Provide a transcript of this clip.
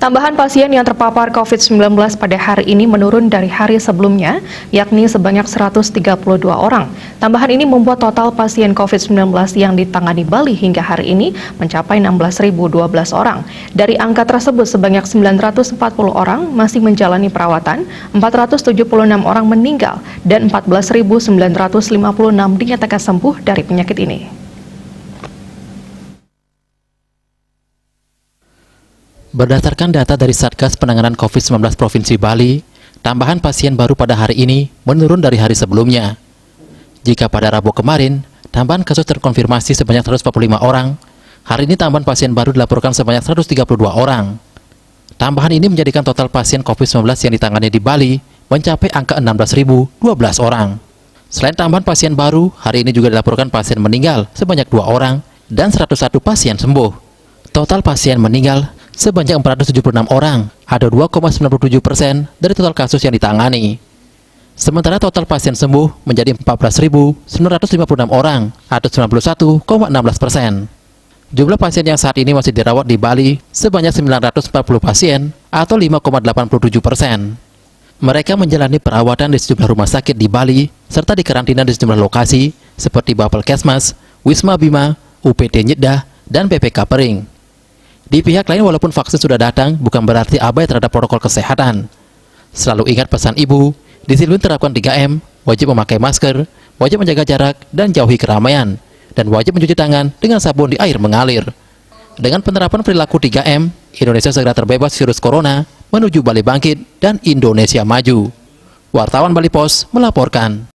Tambahan pasien yang terpapar COVID-19 pada hari ini menurun dari hari sebelumnya, yakni sebanyak 132 orang. Tambahan ini membuat total pasien COVID-19 yang ditangani Bali hingga hari ini mencapai 16.012 orang. Dari angka tersebut, sebanyak 940 orang masih menjalani perawatan, 476 orang meninggal, dan 14.956 dinyatakan sembuh dari penyakit ini. Berdasarkan data dari Satgas Penanganan COVID-19 Provinsi Bali, tambahan pasien baru pada hari ini menurun dari hari sebelumnya. Jika pada Rabu kemarin, tambahan kasus terkonfirmasi sebanyak 145 orang, hari ini tambahan pasien baru dilaporkan sebanyak 132 orang. Tambahan ini menjadikan total pasien COVID-19 yang ditangani di Bali mencapai angka 16.012 orang. Selain tambahan pasien baru, hari ini juga dilaporkan pasien meninggal sebanyak 2 orang dan 101 pasien sembuh. Total pasien meninggal sebanyak 476 orang, ada 2,97% dari total kasus yang ditangani. Sementara total pasien sembuh menjadi 14.956 orang, atau 91,16%. Jumlah pasien yang saat ini masih dirawat di Bali sebanyak 940 pasien, atau 5,87%. Mereka menjalani perawatan di sejumlah rumah sakit di Bali, serta dikarantina di sejumlah lokasi, seperti Bapelkesmas, Wisma Bima, UPD Nyedah, dan PPK Pering. Di pihak lain, walaupun vaksin sudah datang, bukan berarti abai terhadap protokol kesehatan. Selalu ingat pesan ibu, disiplin terapkan 3M, wajib memakai masker, wajib menjaga jarak, dan jauhi keramaian, dan wajib mencuci tangan dengan sabun di air mengalir. Dengan penerapan perilaku 3M, Indonesia segera terbebas virus corona, menuju Bali bangkit, dan Indonesia maju. Wartawan Bali Pos melaporkan.